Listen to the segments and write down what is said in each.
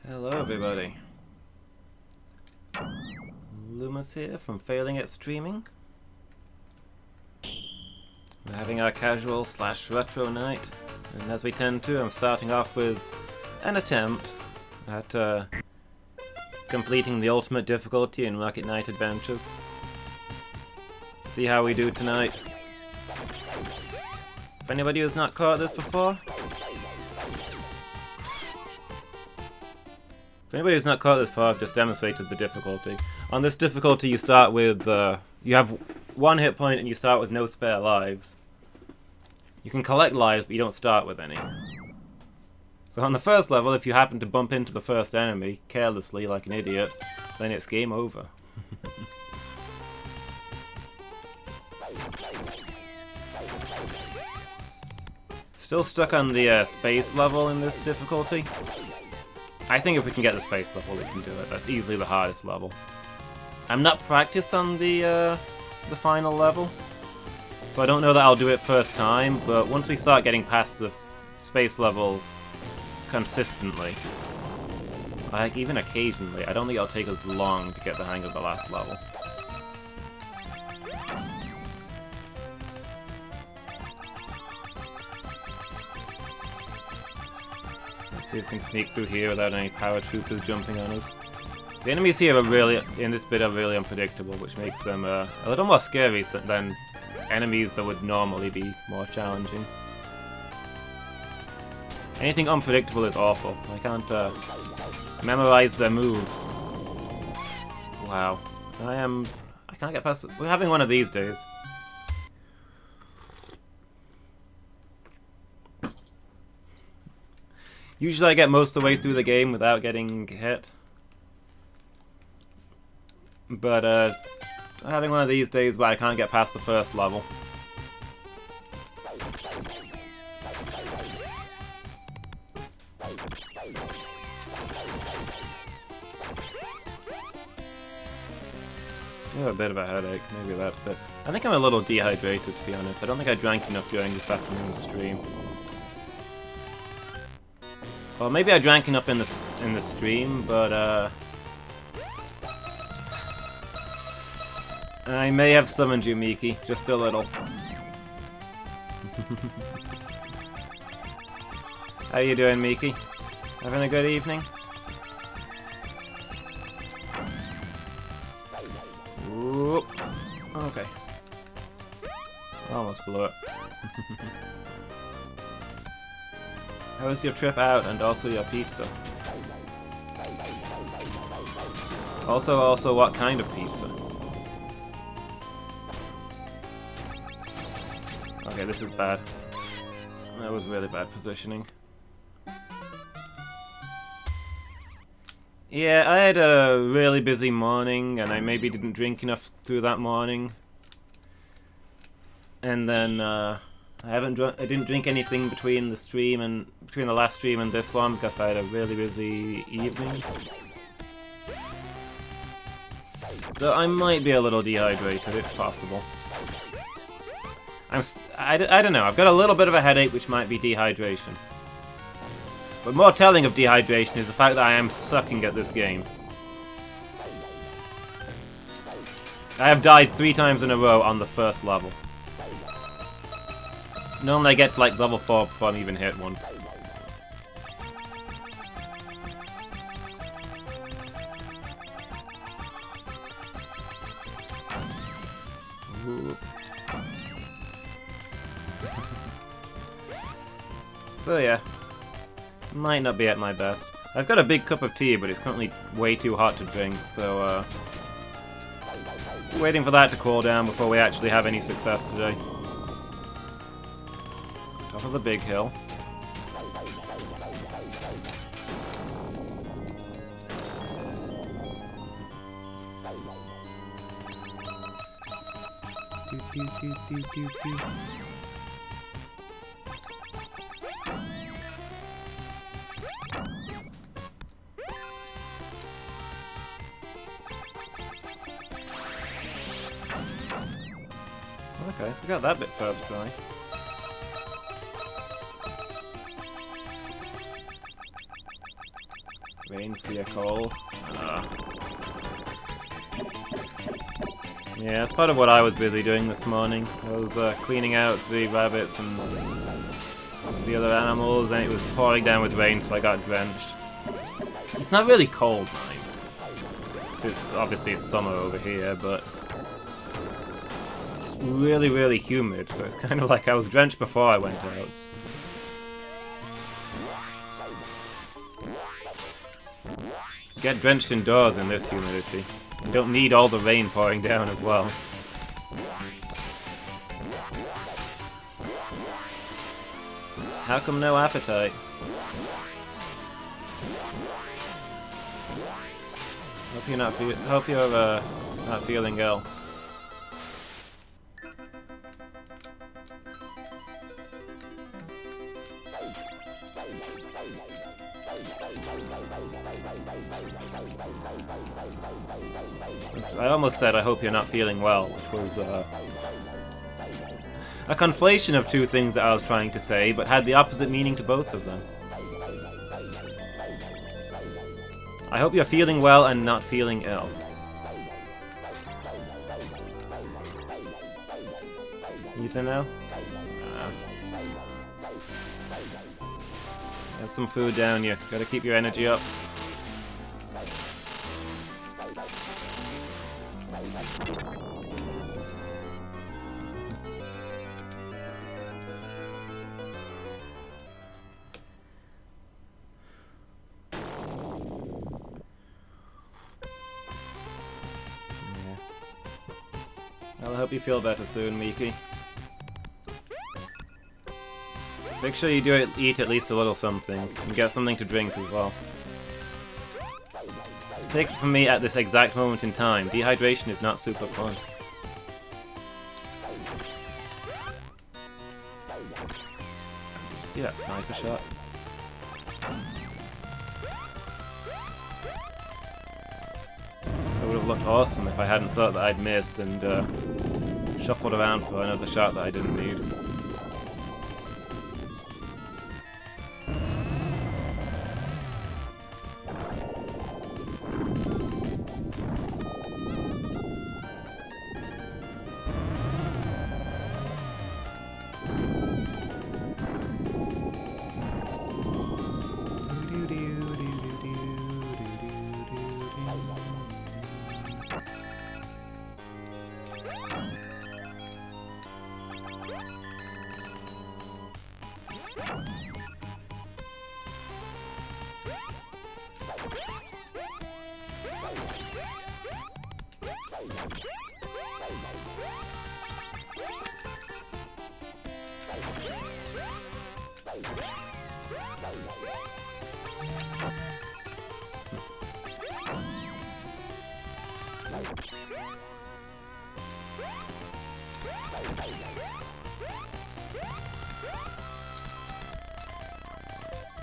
Hello everybody. Lumus here from Failing at Streaming. We're having our casual / retro night, and as we tend to, I'm starting off with an attempt at completing the ultimate difficulty in Rocket Knight Adventures. See how we do tonight. If anybody has not caught this before, I've just demonstrated the difficulty. On this difficulty, you start with, you have 1 hit point and you start with no spare lives. You can collect lives, but you don't start with any. So on the first level, if you happen to bump into the first enemy, carelessly, like an idiot, then it's game over. Still stuck on the space level in this difficulty. I think if we can get the space level, we can do it. That's easily the hardest level. I'm not practiced on the final level, so I don't know that I'll do it first time, but once we start getting past the space level consistently, like even occasionally, I don't think it'll take us long to get the hang of the last level. See if we can sneak through here without any power troopers jumping on us. The enemies here are really, in this bit, are really unpredictable, which makes them a little more scary than enemies that would normally be more challenging. Anything unpredictable is awful. I can't memorize their moves. Wow. I can't get past it. We're having one of these days. Usually I get most of the way through the game without getting hit. But, I'm having one of these days where I can't get past the first level. I have a bit of a headache, maybe that's it. I think I'm a little dehydrated, to be honest. I don't think I drank enough during this afternoon's stream. Well, maybe I drank enough in the stream, but I may have summoned you, Miki, just a little. How you doing, Miki? Having a good evening? Whoop. Okay. Almost blew it. How was your trip out, and also your pizza? Also, what kind of pizza? Okay, this is bad. That was really bad positioning. Yeah, I had a really busy morning, and I maybe didn't drink enough through that morning. And then, I didn't drink anything between the last stream and this one because I had a really busy evening. So I might be a little dehydrated, it's possible. I don't know, I've got a little bit of a headache, which might be dehydration. But more telling of dehydration is the fact that I am sucking at this game. I have died 3 times in a row on the first level. Normally I get to like level 4 before I'm even hit once. Ooh. So yeah, might not be at my best. I've got a big cup of tea, but it's currently way too hot to drink, so waiting for that to cool down before we actually have any success today. Top of the big hill. Okay, we got that bit first try. Rain, Seer, Coal. Yeah, that's part of what I was busy doing this morning. I was cleaning out the rabbits and the other animals, and it was pouring down with rain, so I got drenched. It's not really cold, mind. Obviously it's summer over here, but it's really, really humid, so it's kind of like I was drenched before I went out. Get drenched indoors in this humidity. You don't need all the rain pouring down as well. How come no appetite? Hope you're not feeling ill. I almost said I hope you're not feeling well, which was a conflation of two things that I was trying to say, but had the opposite meaning to both of them. I hope you're feeling well and not feeling ill. Need to know? There's some food down you. Gotta keep your energy up. Well, I hope you feel better soon, Miki. Make sure you do eat at least a little something, and get something to drink as well. Take it from me at this exact moment in time, dehydration is not super fun. See that sniper shot? It would have looked awesome if I hadn't thought that I'd missed and shuffled around for another shot that I didn't need.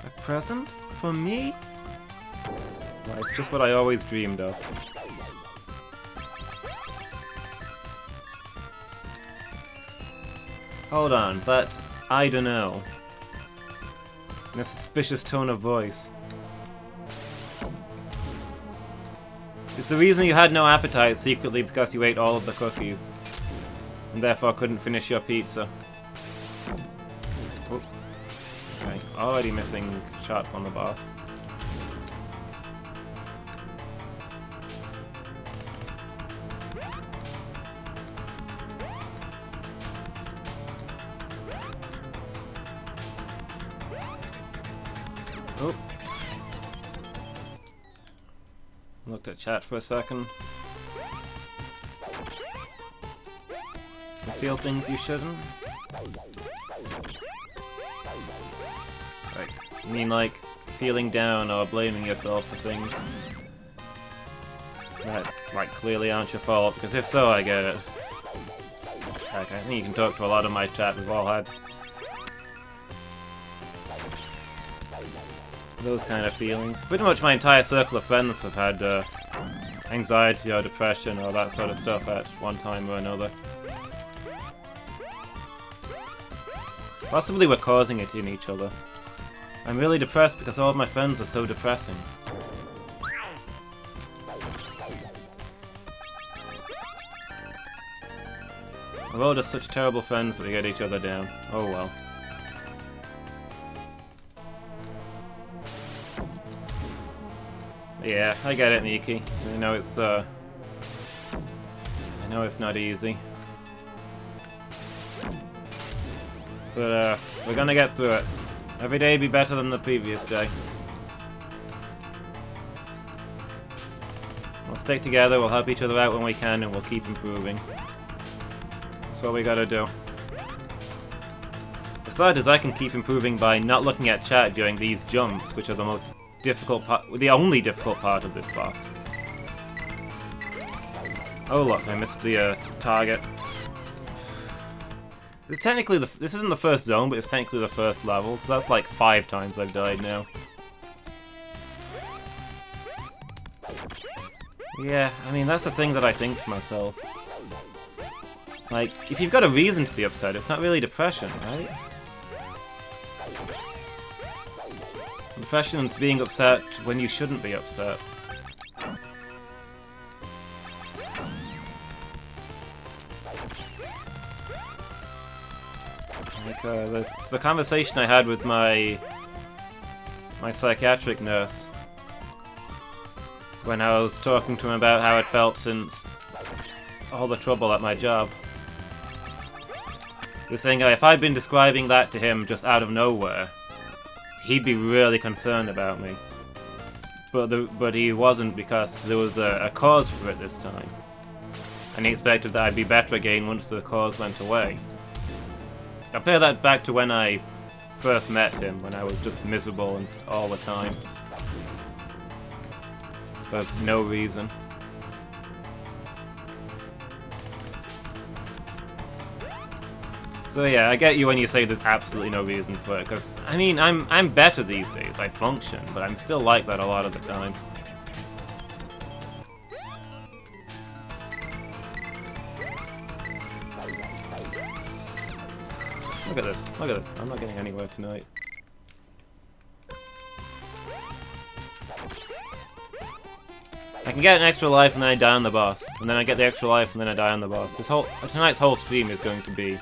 A present? For me? Well, it's just what I always dreamed of. Hold on, but I don't know. In a suspicious tone of voice. Is the reason you had no appetite secretly because you ate all of the cookies, and therefore couldn't finish your pizza? Oh. Okay, already missing shots on the boss. Oh. Looked at chat for a second. You feel things you shouldn't? Like, you mean like feeling down or blaming yourself for things that like clearly aren't your fault? Because if so, I get it. Like, I think you can talk to a lot of my chat. We've all had those kind of feelings. Pretty much my entire circle of friends have had anxiety or depression or that sort of stuff at one time or another. Possibly we're causing it in each other. I'm really depressed because all of my friends are so depressing. We're all just such terrible friends that we get each other down. Oh well. Yeah, I get it, Miki. I know it's not easy. But we're gonna get through it. Every day be better than the previous day. We'll stick together, we'll help each other out when we can, and we'll keep improving. That's what we gotta do. The start is I can keep improving by not looking at chat during these jumps, which are the most difficult part, the only difficult part of this boss. Oh look, I missed the target. Technically, this isn't the first zone, but it's technically the first level, so that's like 5 times I've died now. Yeah, I mean, that's the thing that I think to myself. Like, if you've got a reason to be upset, it's not really depression, right? Depression is being upset when you shouldn't be upset. Like, the conversation I had with my psychiatric nurse when I was talking to him about how it felt since all the trouble at my job. He was saying if I'd been describing that to him just out of nowhere, he'd be really concerned about me. But he wasn't, because there was a cause for it this time. And he expected that I'd be better again once the cause went away. Compare that back to when I first met him, when I was just miserable and all the time. For no reason. So yeah, I get you when you say there's absolutely no reason for it, because, I mean, I'm better these days, I function, but I'm still like that a lot of the time. Look at this, look at this, I'm not getting anywhere tonight. I can get an extra life and then I die on the boss, and then I get the extra life and then I die on the boss. Tonight's whole stream is going to be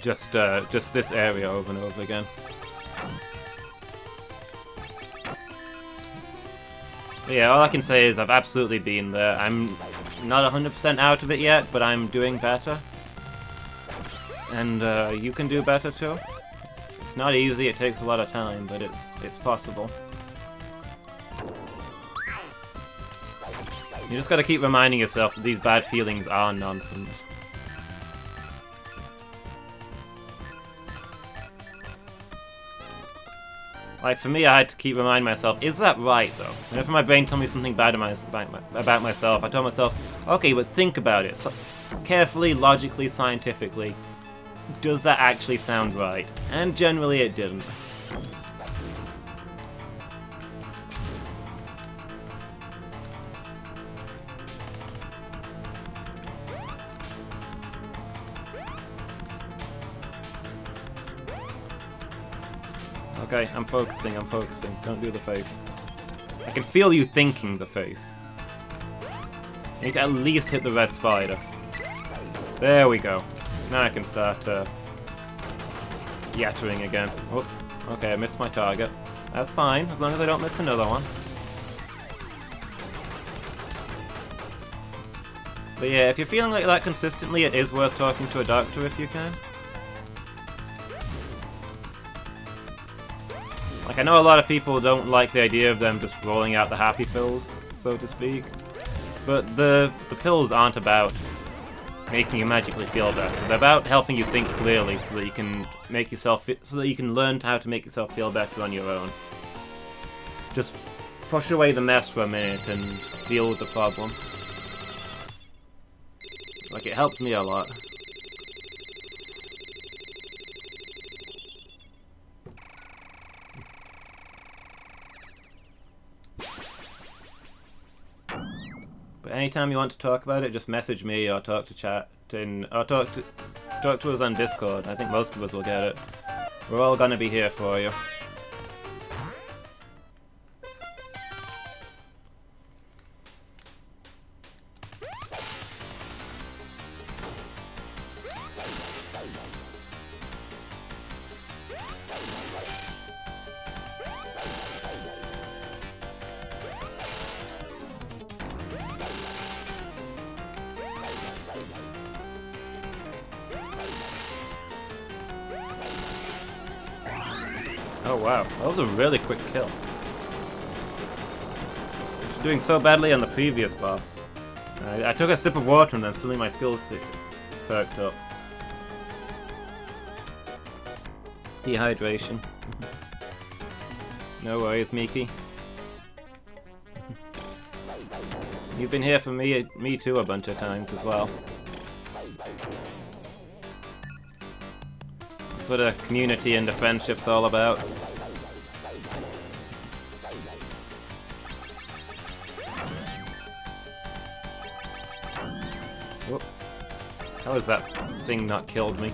just this area over and over again. But yeah, all I can say is I've absolutely been there. I'm not 100% out of it yet, but I'm doing better. And you can do better too. It's not easy, it takes a lot of time, but it's possible. You just gotta keep reminding yourself that these bad feelings are nonsense. Like, for me, I had to keep reminding myself, is that right, though? Whenever my brain told me something bad about myself, I told myself, okay, but think about it. So, carefully, logically, scientifically, does that actually sound right? And generally it didn't. Okay, I'm focusing. Don't do the face. I can feel you thinking the face. You need to at least hit the red spider. There we go. Now I can start yattering again. Oh, okay, I missed my target. That's fine, as long as I don't miss another one. But yeah, if you're feeling like that consistently, it is worth talking to a doctor if you can. Like, I know a lot of people don't like the idea of them just rolling out the happy pills, so to speak. But the pills aren't about making you magically feel better. They're about helping you think clearly so that you can learn how to make yourself feel better on your own. Just push away the mess for a minute and deal with the problem. Like, it helped me a lot. But anytime you want to talk about it, just message me or talk to chat or talk to us on Discord. I think most of us will get it. We're all gonna be here for you. Oh wow, that was a really quick kill. Doing so badly on the previous boss. I took a sip of water and then suddenly my skills perked up. Dehydration. No worries, Miki. You've been here for me too a bunch of times as well. That's what a community and a friendship's all about. Whoop. How has that thing not killed me?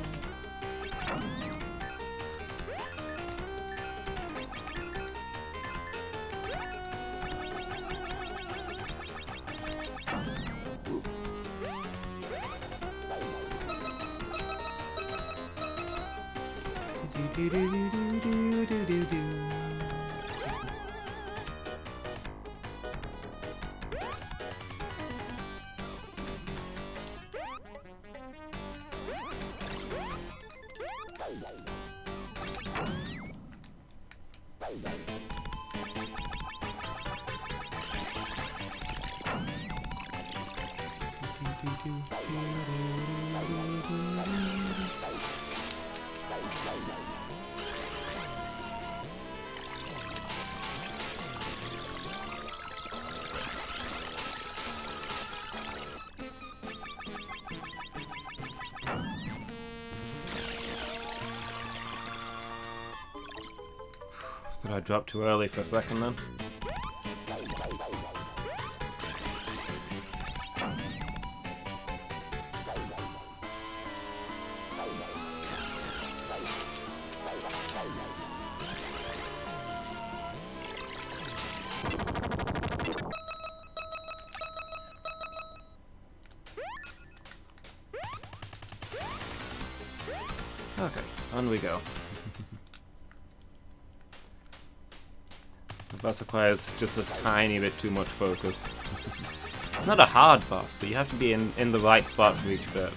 Thought I dropped too early for a second then. Okay, on we go. The boss requires just a tiny bit too much focus. It's not a hard boss, but you have to be in the right spot for each bit.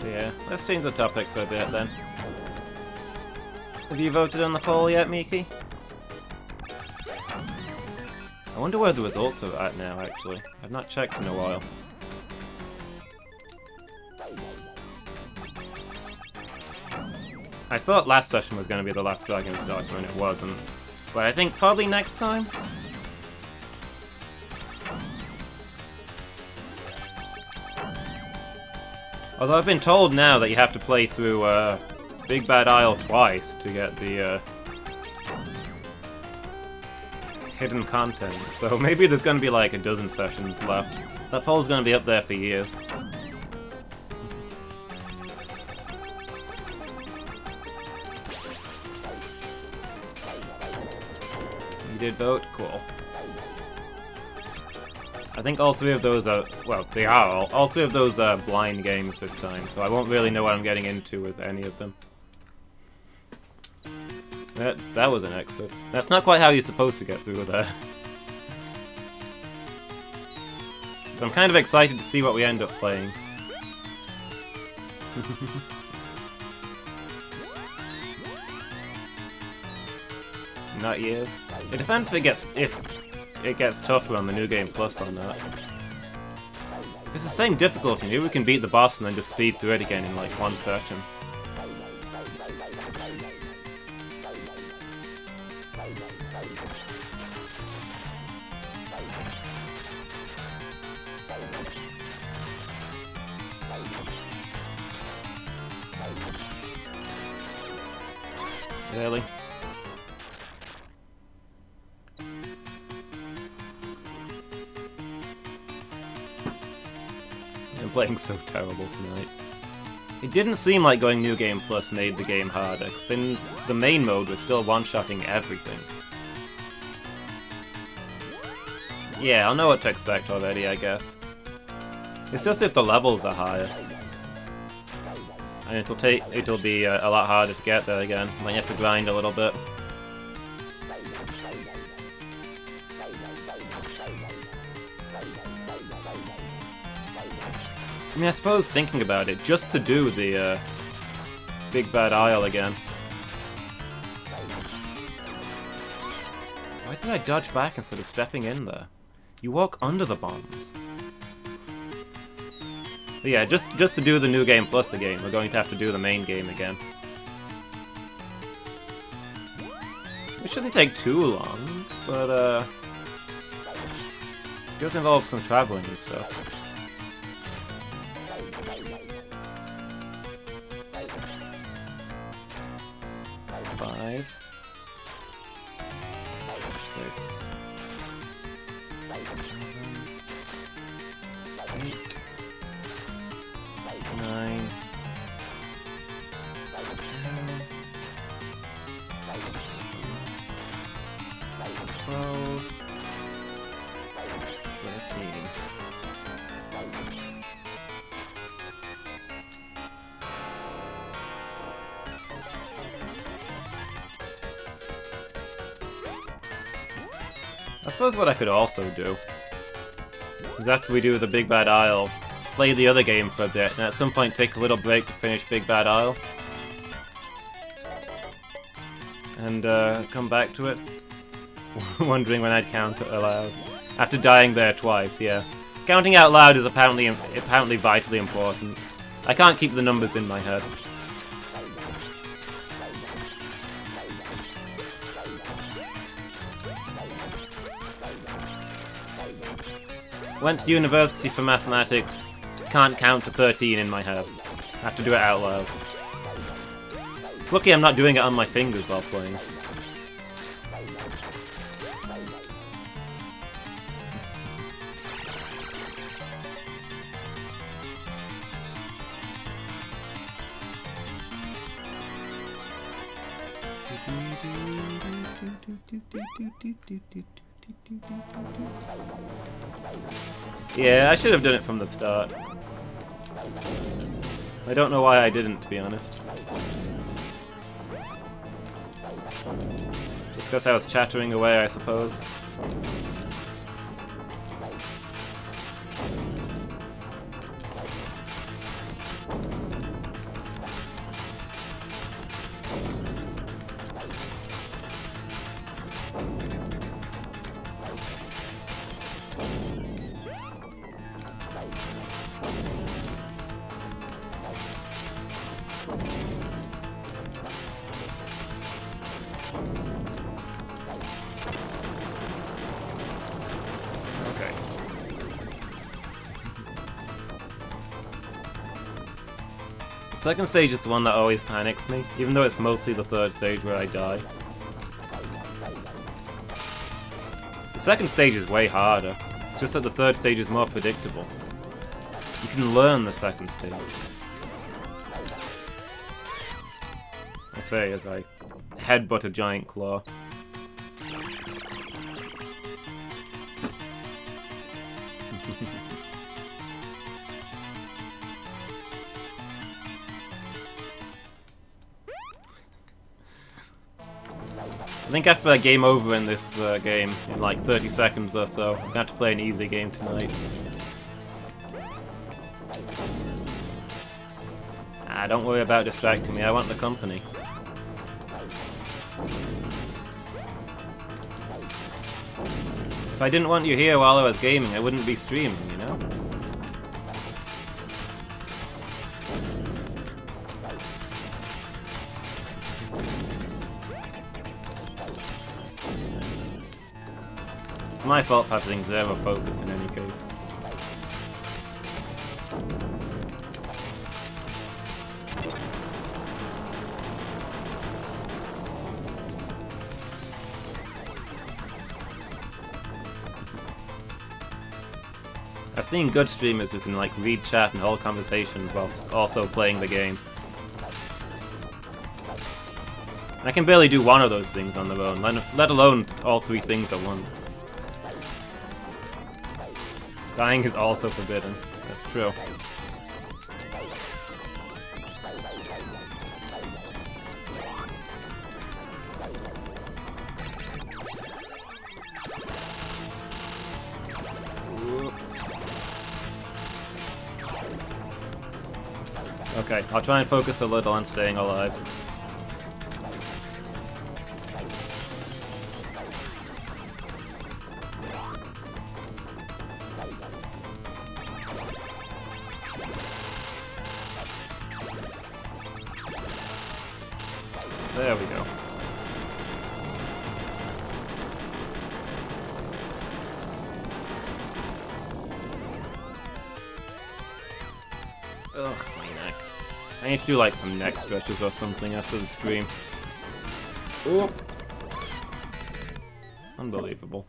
Yeah, let's change the topic for a bit then. Have you voted on the poll yet, Miki? I wonder where the results are at now, actually. I've not checked in a while. I thought last session was going to be the last Dragon's Doctor, and it wasn't. But I think probably next time? Although I've been told now that you have to play through Big Bad Isle twice to get the hidden content, so maybe there's going to be like a dozen sessions left. That poll's going to be up there for years. You did vote? Cool. I think all three of those are, well, they are all three of those are blind games this time, so I won't really know what I'm getting into with any of them. That was an exit. That's not quite how you're supposed to get through there. So I'm kind of excited to see what we end up playing. Not years. It depends if it gets tougher on the New Game Plus or not. If it's the same difficulty, maybe we can beat the boss and then just speed through it again in like one session. Really? I'm playing so terrible tonight. It didn't seem like going New Game Plus made the game harder, because in the main mode we're still one-shotting everything. Yeah, I'll know what to expect already, I guess. It's just if the levels are higher. And it'll be a lot harder to get there again. Might have to grind a little bit. I mean, I suppose thinking about it, just to do the Big Bad Isle again. Why did I dodge back instead of stepping in there? You walk under the bombs. But yeah, just to do the new game plus the game, we're going to have to do the main game again. It shouldn't take too long, but it does involve some traveling and stuff. I suppose what I could also do is after we do the Big Bad Isle, play the other game for a bit, and at some point take a little break to finish Big Bad Isle. And come back to it. Wondering when I'd count aloud. After dying there twice, yeah. Counting out loud is apparently vitally important. I can't keep the numbers in my head. Went to university for mathematics, can't count to 13 in my head. Have to do it out loud. Lucky I'm not doing it on my fingers while playing. Yeah, I should have done it from the start. I don't know why I didn't, to be honest. Just because I was chattering away, I suppose. The second stage is the one that always panics me, even though it's mostly the third stage where I die. The second stage is way harder, it's just that the third stage is more predictable. You can learn the second stage. I say as I headbutt a giant claw. I think after game over in this game, in like 30 seconds or so, I'm going to have to play an easy game tonight. Ah, don't worry about distracting me, I want the company. If I didn't want you here while I was gaming, I wouldn't be streaming, you know? It's my fault for having zero focus in any case. I've seen good streamers who can like read chat and hold conversations while also playing the game. And I can barely do one of those things on their own, let alone all three things at once. Dying is also forbidden. That's true. Okay, I'll try and focus a little on staying alive. There we go. Ugh, my neck. I need to do like some neck stretches or something after the stream. Ooh. Unbelievable.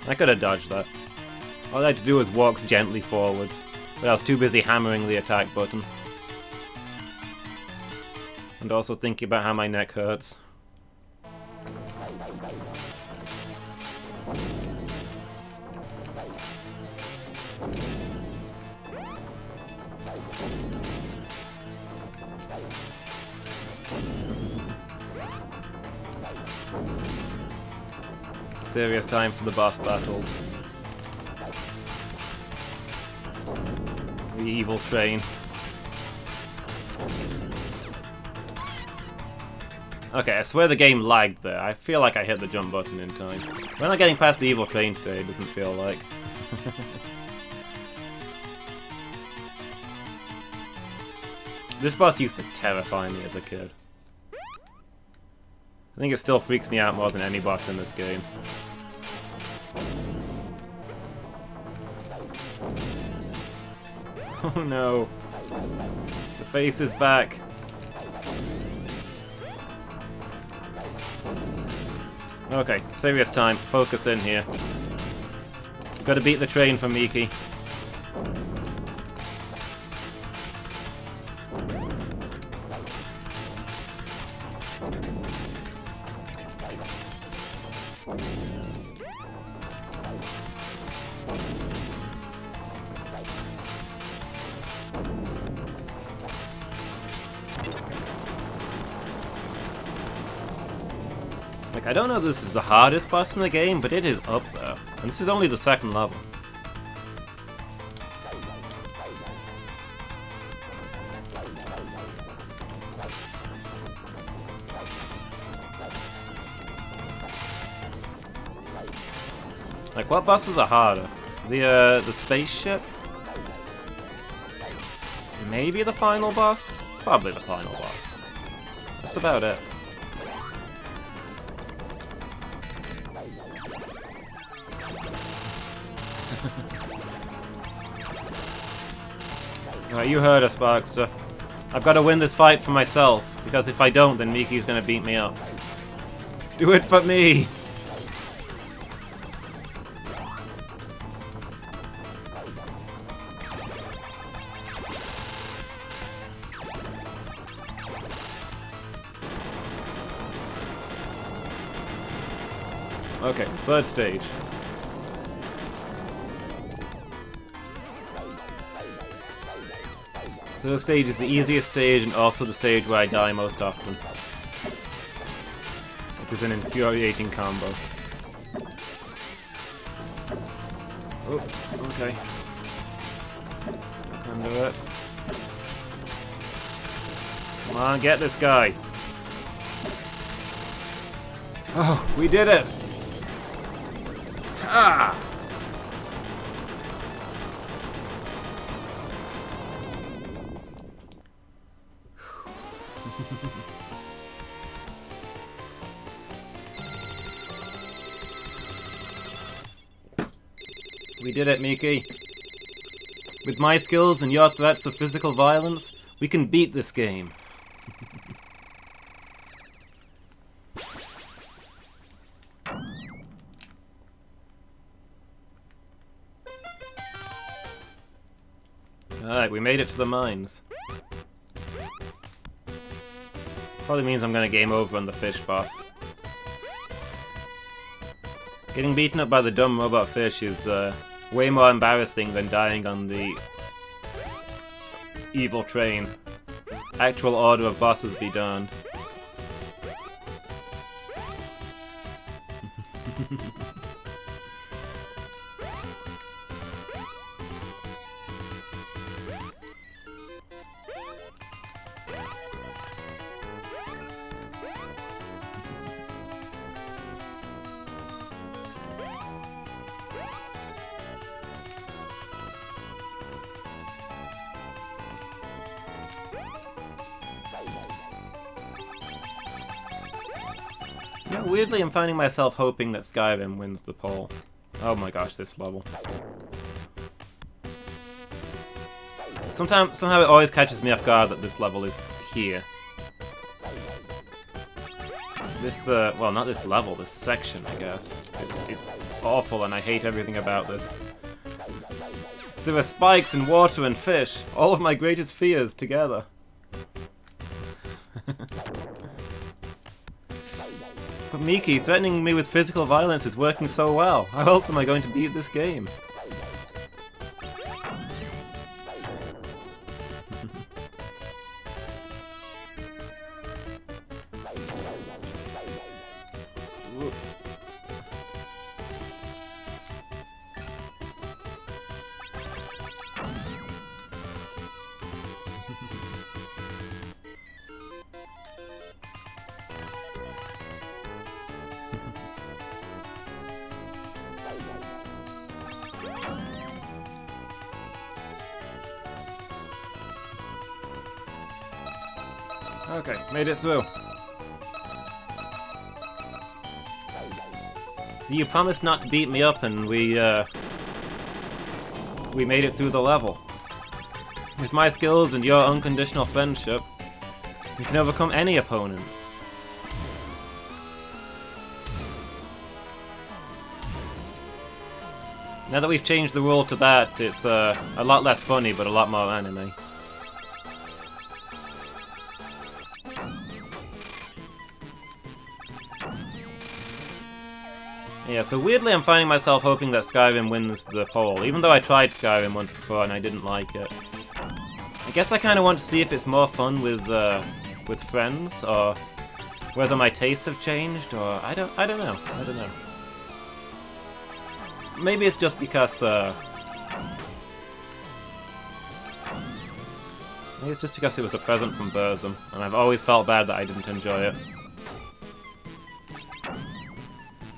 I could have dodged that. All I had to do was walk gently forwards, but I was too busy hammering the attack button. And also thinking about how my neck hurts. Serious time for the boss battles. The evil train. Okay, I swear the game lagged there. I feel like I hit the jump button in time. We're not getting past the evil train today, it doesn't feel like. This boss used to terrify me as a kid. I think it still freaks me out more than any boss in this game. Oh no. The face is back. Okay, serious time. Focus in here. Gotta beat the train for Miki. Like, I don't know if this is the hardest boss in the game, but it is up there. And this is only the second level. Like, what bosses are harder? The spaceship? Maybe the final boss? Probably the final boss. That's about it. Alright, you heard us, Sparkster. I've got to win this fight for myself, because if I don't, then Miki's gonna beat me up. Do it for me! Okay, third stage. Third stage is the easiest stage and also the stage where I die most often. Which is an infuriating combo. Oh, okay. Duck under it. Come on, get this guy. Oh, we did it! Ah! We did it, Miki. With my skills and your threats of physical violence, we can beat this game. Alright, we made it to the mines. Probably means I'm gonna game over on the fish boss. Getting beaten up by the dumb robot fish is way more embarrassing than dying on the evil train. Actual order of bosses be darned. Yeah, weirdly I'm finding myself hoping that Skyrim wins the poll. Oh my gosh, this level. Somehow it always catches me off guard that this level is here. This, well, not this level, this section, I guess. It's awful and I hate everything about this. There are spikes and water and fish, all of my greatest fears together. But Miki, threatening me with physical violence is working so well. How else am I going to beat this game? Okay, made it through. So you promised not to beat me up and we made it through the level. With my skills and your unconditional friendship, you can overcome any opponent. Now that we've changed the rule to that, it's a lot less funny but a lot more anime. Yeah, so weirdly I'm finding myself hoping that Skyrim wins the poll, even though I tried Skyrim once before and I didn't like it. I guess I kind of want to see if it's more fun with friends, or whether my tastes have changed, or I don't know. Maybe it's just because maybe it's just because it was a present from Burzum, and I've always felt bad that I didn't enjoy it.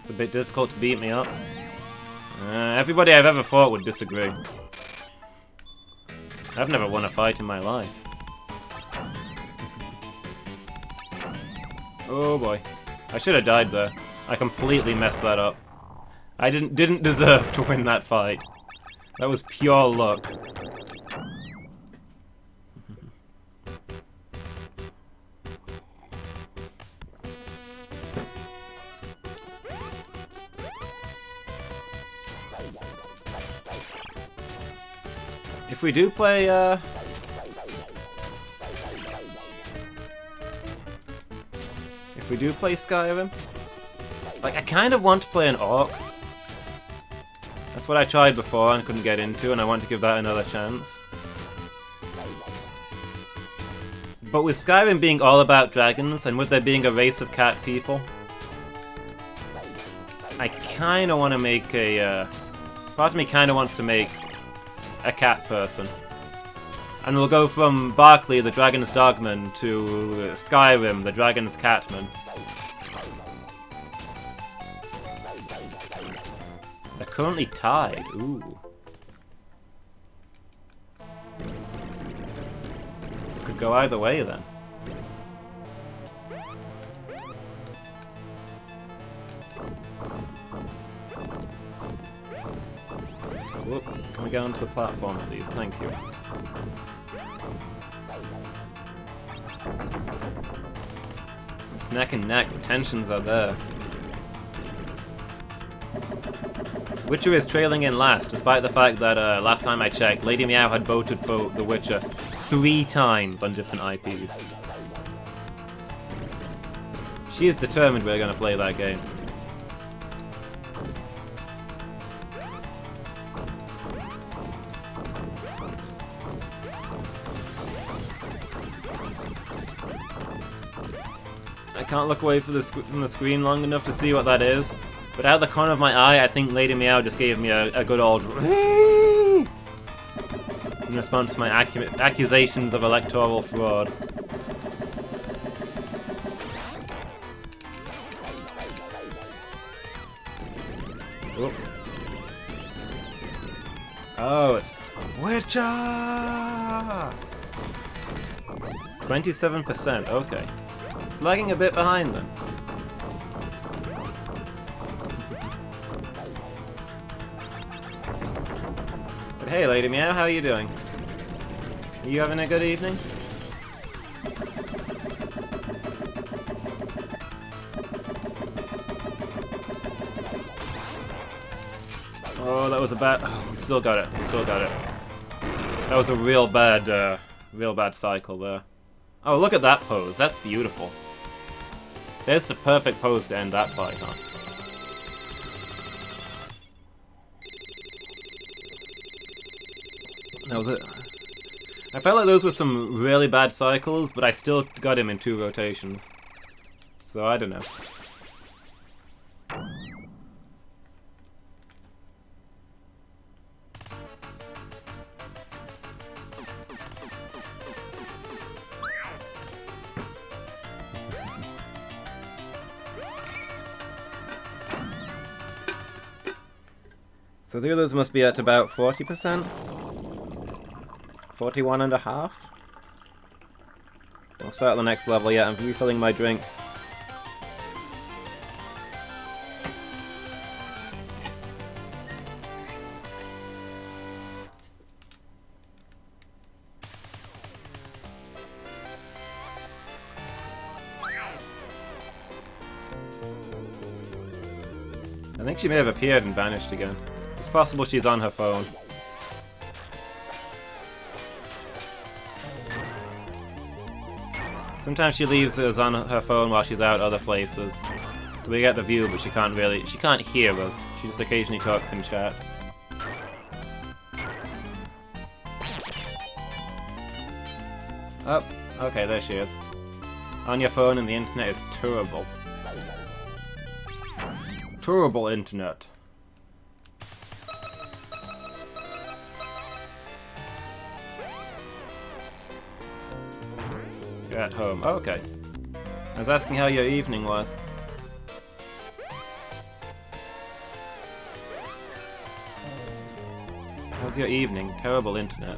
It's a bit difficult to beat me up. Everybody I've ever fought would disagree. I've never won a fight in my life. Oh boy. I should have died there. I completely messed that up. I didn't deserve to win that fight. That was pure luck. If we do play, Skyrim, like, I kind of want to play an orc. That's what I tried before and couldn't get into, and I want to give that another chance. But with Skyrim being all about dragons, and with there being a race of cat people, I kind of want to make a, part of me kind of wants to make a cat person. And we'll go from Barkley, the dragon's dogman, to Skyrim, the dragon's catman. They're currently tied. Ooh. Could go either way then. Whoop. Can we get onto the platform, please? Thank you. It's neck and neck. The tensions are there. Witcher is trailing in last, despite the fact that last time I checked, Lady Meow had voted for The Witcher 3 times on different IPs. She is determined we're going to play that game. can't look away from the screen long enough to see what that is. But out of the corner of my eye, I think Lady Meow just gave me a good old in response to my accusations of electoral fraud. Oop. Oh, it's Witcher! 27%, okay. It's lagging a bit behind them. But hey, Lady Meow, how are you doing? Are you having a good evening? Oh, that was a bad... Oh, we still got it. We still got it. That was a real bad cycle there. Oh, look at that pose. That's beautiful. There's the perfect pose to end that fight, huh? That was it. I felt like those were some really bad cycles, but I still got him in 2 rotations. So, I don't know. So the others must be at about 40%? 41.5%? Don't start the next level yet, I'm refilling my drink. I think she may have appeared and vanished again. It's possible she's on her phone. Sometimes she leaves us on her phone while she's out other places. So we get the view, but she can't hear us. She just occasionally talks in chat. Oh, okay, there she is. On your phone and the internet is terrible. Terrible internet. You're at home. Oh, okay. I was asking how your evening was. How's your evening? Terrible internet.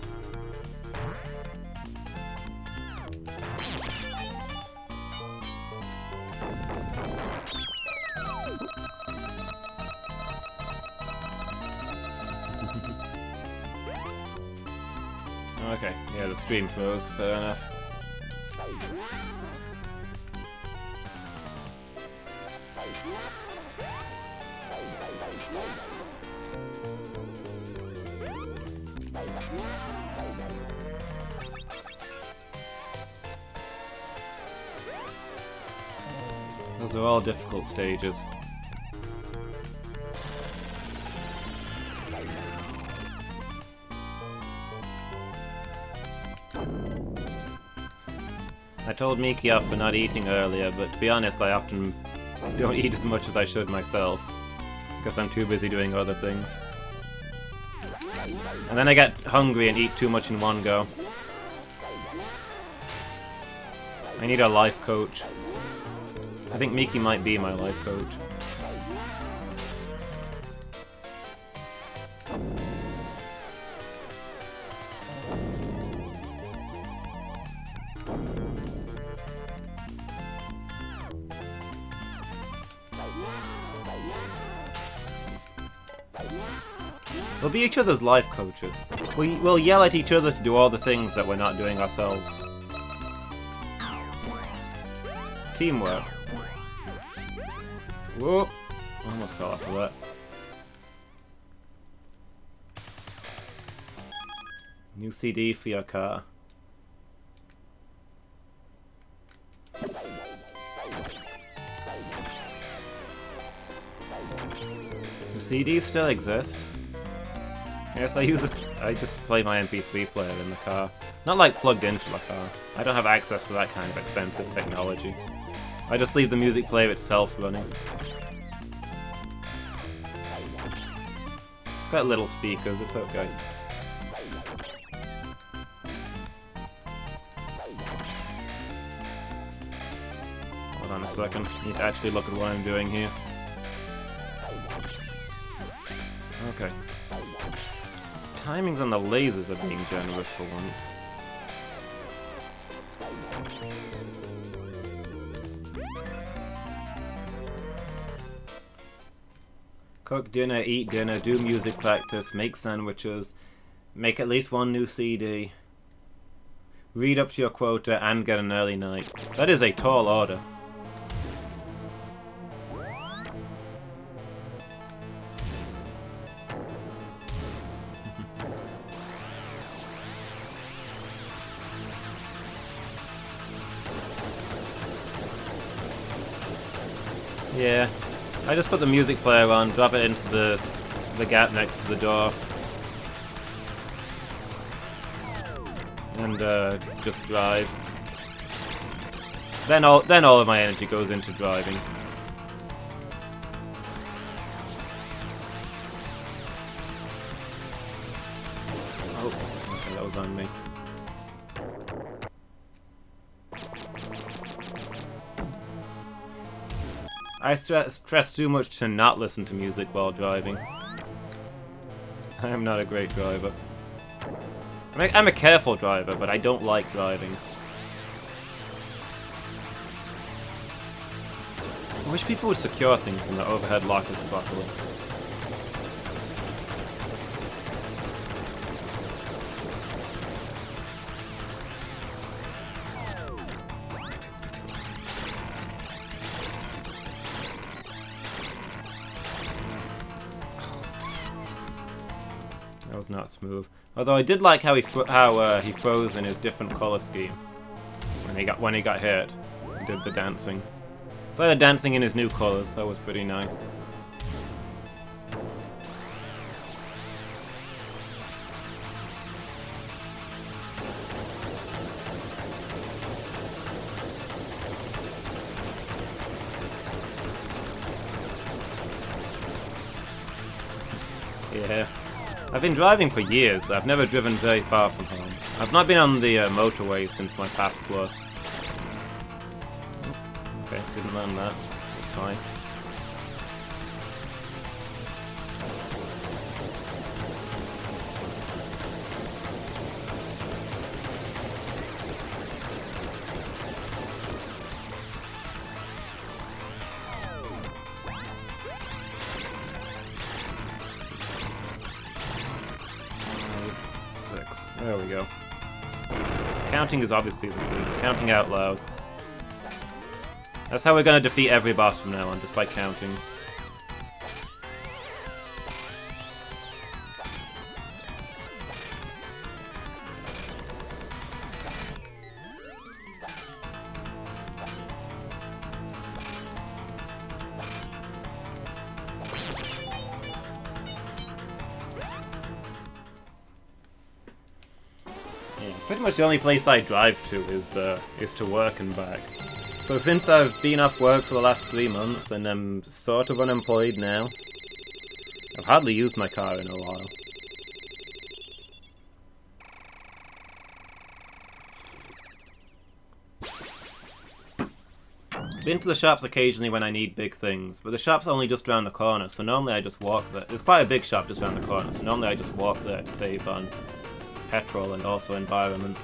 Okay, yeah, the stream froze, fair enough. Those are all difficult stages. I told Miki off for not eating earlier, but to be honest, I often don't eat as much as I should myself, because I'm too busy doing other things. And then I get hungry and eat too much in one go. I need a life coach. I think Miki might be my life coach. We'll be each other's life coaches. We'll yell at each other to do all the things that we're not doing ourselves. Teamwork. Whoa! Almost fell off of that. New CD for your car. Do CDs still exist? Yes, I just play my MP3 player in the car. Not like plugged into the car. I don't have access to that kind of expensive technology. I just leave the music player itself running. It's got little speakers, it's okay. Hold on a second, I need to actually look at what I'm doing here. Okay. Timings on the lasers are being generous for once. Cook dinner, eat dinner, do music practice, make sandwiches, make at least one new CD, read up to your quota, and get an early night. That is a tall order. Yeah. I just put the music player on, drop it into the gap next to the door, and just drive. Then all of my energy goes into driving. Oh, okay, that was on me. I stress too much to not listen to music while driving. I am not a great driver. I'm a careful driver, but I don't like driving. I wish people would secure things in the overhead lockers properly. That was not smooth. Although I did like how he froze in his different color scheme when he got hit and did the dancing. So the dancing in his new colors. That was pretty nice. Yeah. I've been driving for years, but I've never driven very far from home. I've not been on the motorway since my Pass Plus. Okay, didn't learn that. That's fine. There we go. Counting is obviously the key. Counting out loud. That's how we're gonna defeat every boss from now on, just by counting. Pretty much the only place I drive to is to work and back. So since I've been off work for the last 3 months and I'm sort of unemployed now, I've hardly used my car in a while. Been to the shops occasionally when I need big things, but the shop's only just around the corner, so normally I just walk there. There's quite a big shop just around the corner, so normally I just walk there to save on petrol and also environment.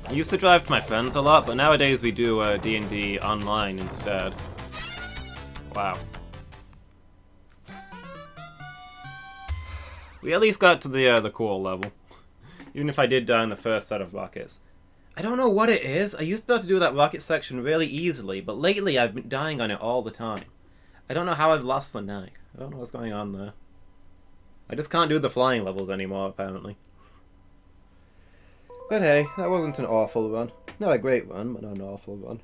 I used to drive to my friends a lot, but nowadays we do D&D online instead. Wow. We at least got to the cool level, even if I did die in the first set of rockets. I don't know what it is. I used to be able to do that rocket section really easily, but lately I've been dying on it all the time. I don't know how I've lost the knack. I don't know what's going on there. I just can't do the flying levels anymore, apparently. But hey, that wasn't an awful run. Not a great run, but not an awful run.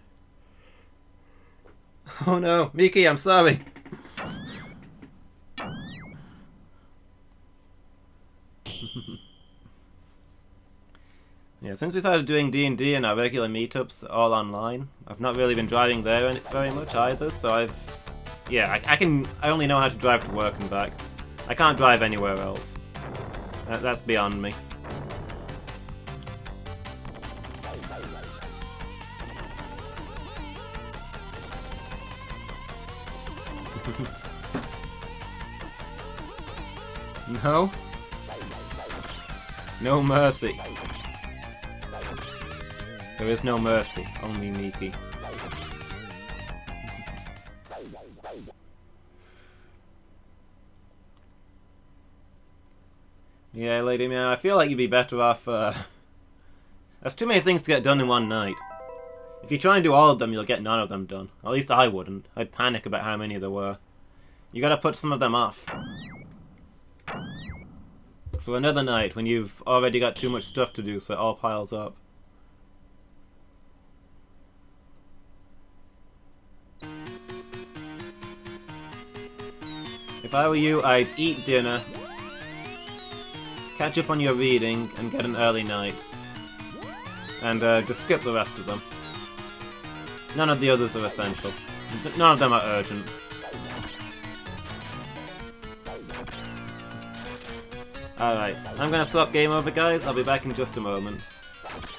Oh no, Miki, I'm sorry! Yeah, since we started doing D&D and our regular meetups all online, I've not really been driving there very much either, so I only know how to drive to work and back. I can't drive anywhere else. That's beyond me. No? No mercy. There is no mercy, only Miki. Yeah, Lady Meow, I feel like you'd be better off, There's too many things to get done in one night. If you try and do all of them, you'll get none of them done. At least I wouldn't. I'd panic about how many there were. You gotta put some of them off. For another night, when you've already got too much stuff to do, so it all piles up. If I were you, I'd eat dinner, catch up on your reading, and get an early night. And just skip the rest of them. None of the others are essential. None of them are urgent. Alright, I'm gonna swap game over, guys. I'll be back in just a moment.